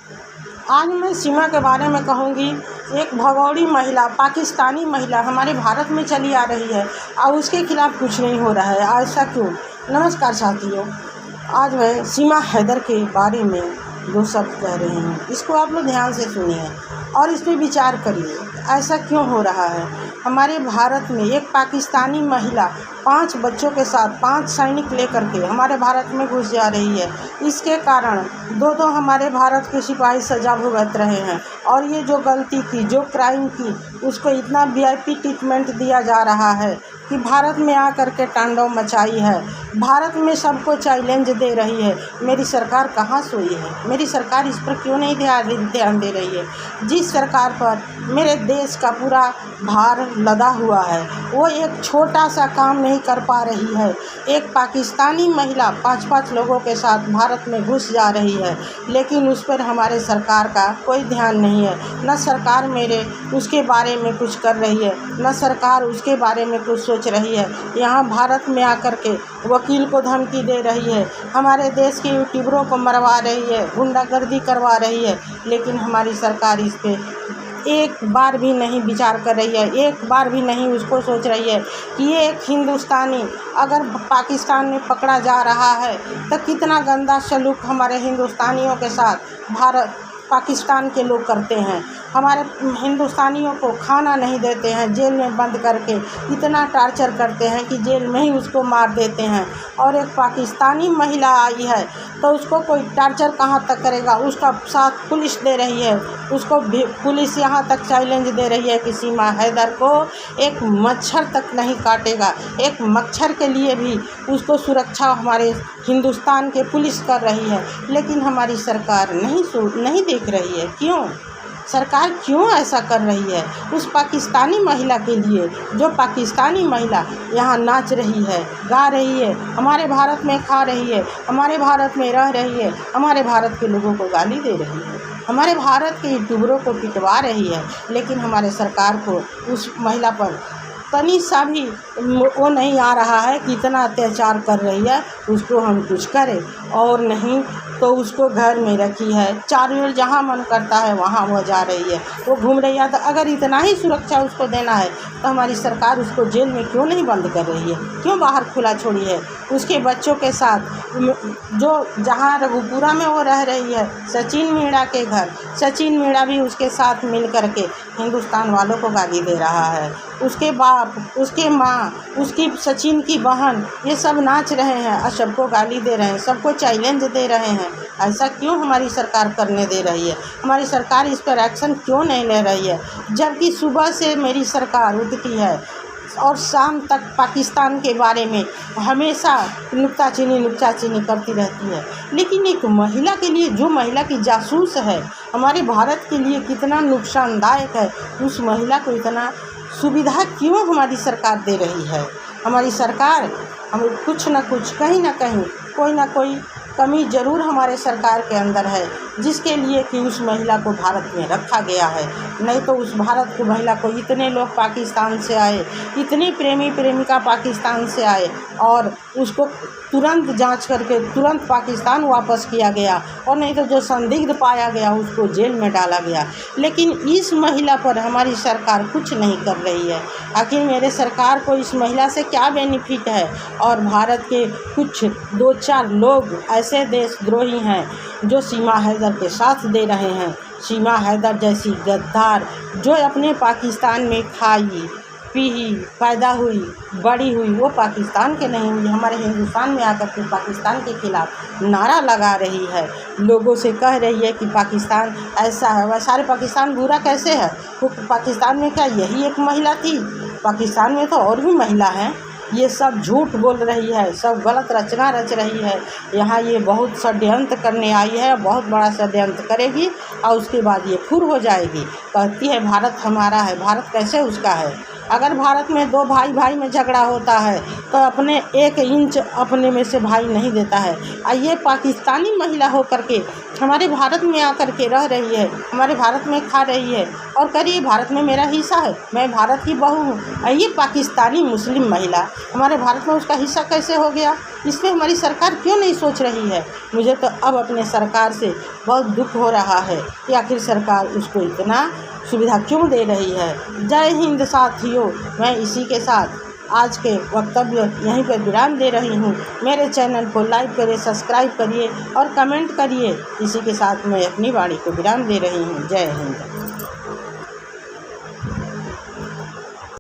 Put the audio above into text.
आज मैं सीमा के बारे में कहूँगी। एक भगोड़ी महिला, पाकिस्तानी महिला हमारे भारत में चली आ रही है और उसके खिलाफ कुछ नहीं हो रहा है। ऐसा क्यों? नमस्कार साथियों, आज मैं सीमा हैदर के बारे में दो शब्द कह रही हूँ। इसको आप लोग ध्यान से सुनिए और इस पर विचार करिए, ऐसा क्यों हो रहा है। हमारे भारत में एक पाकिस्तानी महिला 5 बच्चों के साथ 5 सैनिक लेकर के हमारे भारत में घुस जा रही है। इसके कारण दो हमारे भारत के सिपाही सजा भुगत रहे हैं और ये जो गलती की, जो क्राइम की, उसको इतना VIP ट्रीटमेंट दिया जा रहा है कि भारत में आकर के तांडव मचाई है। भारत में सबको चैलेंज दे रही है। मेरी सरकार कहाँ सोई है? मेरी सरकार इस पर क्यों नहीं ध्यान दे रही है? जिस सरकार पर मेरे देश का पूरा भार लदा हुआ है, वो एक छोटा सा काम नहीं कर पा रही है। एक पाकिस्तानी महिला 5-5 लोगों के साथ भारत में घुस जा रही है, लेकिन उस पर हमारे सरकार का कोई ध्यान नहीं है। न सरकार उसके बारे में कुछ कर रही है, न सरकार उसके बारे में कुछ सोच रही है। यहाँ भारत में आकर के वकील को धमकी दे रही है, हमारे देश के यूट्यूबरों को मरवा रही है, गुंडागर्दी करवा रही है, लेकिन हमारी सरकार इस पे एक बार भी नहीं विचार कर रही है। एक बार भी नहीं उसको सोच रही है कि ये एक हिंदुस्तानी अगर पाकिस्तान में पकड़ा जा रहा है तो कितना गंदा सलूक हमारे हिंदुस्तानियों के साथ पाकिस्तान के लोग करते हैं। हमारे हिंदुस्तानियों को खाना नहीं देते हैं, जेल में बंद करके इतना टार्चर करते हैं कि जेल में ही उसको मार देते हैं। और एक पाकिस्तानी महिला आई है तो उसको कोई टार्चर कहाँ तक करेगा? उसका साथ पुलिस दे रही है, उसको भी पुलिस यहाँ तक चैलेंज दे रही है कि सीमा हैदर को एक मच्छर तक नहीं काटेगा। एक मच्छर के लिए भी उसको सुरक्षा हमारे हिंदुस्तान के पुलिस कर रही है, लेकिन हमारी सरकार नहीं देख रही है। क्यों? सरकार क्यों ऐसा कर रही है? उस पाकिस्तानी महिला के लिए, जो पाकिस्तानी महिला यहाँ नाच रही है, गा रही है, हमारे भारत में खा रही है, हमारे भारत में रह रही है, हमारे भारत के लोगों को गाली दे रही है, हमारे भारत के यूट्यूबरों को पिटवा रही है, लेकिन हमारे सरकार को उस महिला पर तनी सा भी वो नहीं आ रहा है कि इतना अत्याचार कर रही है, उसको हम कुछ करें। और नहीं तो उसको घर में रखी है, चारों ओर जहाँ मन करता है वहाँ वो जा रही है, वो घूम रही है। तो अगर इतना ही सुरक्षा उसको देना है तो हमारी सरकार उसको जेल में क्यों नहीं बंद कर रही है? क्यों बाहर खुला छोड़ी है? उसके बच्चों के साथ जो जहाँ रघुपुरा में वो रह रही है, सचिन मीणा के घर, सचिन मीणा भी उसके साथ मिल कर के हिंदुस्तान वालों को गाली दे रहा है। उसके बाप, उसके माँ, उसकी सचिन की बहन, ये सब नाच रहे हैं और सबको गाली दे रहे हैं, सबको चैलेंज दे रहे हैं। ऐसा क्यों हमारी सरकार करने दे रही है? हमारी सरकार इस पर एक्शन क्यों नहीं ले रही है? जबकि सुबह से मेरी सरकार उठती है और शाम तक पाकिस्तान के बारे में हमेशा नुक्ताचीनी करती रहती है। लेकिन एक महिला के लिए, जो महिला की जासूस है, हमारे भारत के लिए कितना नुकसानदायक है, उस महिला को इतना सुविधा क्यों हमारी सरकार दे रही है? हमारी सरकार हमें कुछ न कुछ, कहीं ना कहीं कोई ना कोई कमी ज़रूर हमारे सरकार के अंदर है, जिसके लिए कि उस महिला को भारत में रखा गया है। नहीं तो उस भारत की महिला को इतने लोग पाकिस्तान से आए, इतनी प्रेमी प्रेमिका पाकिस्तान से आए और उसको तुरंत जांच करके तुरंत पाकिस्तान वापस किया गया, और नहीं तो जो संदिग्ध पाया गया उसको जेल में डाला गया। लेकिन इस महिला पर हमारी सरकार कुछ नहीं कर रही है। आखिर मेरे सरकार को इस महिला से क्या बेनिफिट है? और भारत के कुछ 2-4 लोग ऐसे देशद्रोही हैं जो सीमा हैदर के साथ दे रहे हैं। सीमा हैदर जैसी गद्दार जो अपने पाकिस्तान में खाई पी, पैदा हुई, बड़ी हुई, वो पाकिस्तान के नहीं हुई, हमारे हिंदुस्तान में आकर के पाकिस्तान के खिलाफ नारा लगा रही है, लोगों से कह रही है कि पाकिस्तान ऐसा है वैसा। सारे पाकिस्तान बुरा कैसे है? वो पाकिस्तान में क्या यही एक महिला थी? पाकिस्तान में तो और भी महिला हैं। ये सब झूठ बोल रही है, सब गलत रचना रच रही है। यहाँ ये बहुत षड्यंत्र करने आई है, बहुत बड़ा षड्यंत्र करेगी और उसके बाद ये फुर हो जाएगी। कहती है भारत हमारा है। भारत कैसे उसका है? अगर भारत में दो भाई भाई में झगड़ा होता है तो अपने 1 इंच अपने में से भाई नहीं देता है। ये पाकिस्तानी महिला होकर के हमारे भारत में आकर के रह रही है, हमारे भारत में खा रही है और करिए भारत में मेरा हिस्सा है, मैं भारत की बहू हूँ। ये पाकिस्तानी मुस्लिम महिला हमारे भारत में उसका हिस्सा कैसे हो गया? इस पर हमारी सरकार क्यों नहीं सोच रही है? मुझे तो अब अपने सरकार से बहुत दुख हो रहा है कि आखिर सरकार उसको इतना सुविधा क्यों दे रही है। जय हिंद साथियों, मैं इसी के साथ आज के वक्तव्य यहीं पर विराम दे रही हूँ। मेरे चैनल को लाइक करिए, सब्सक्राइब करिए और कमेंट करिए। इसी के साथ मैं अपनी वाणी को विराम दे रही हूँ। जय हिंद।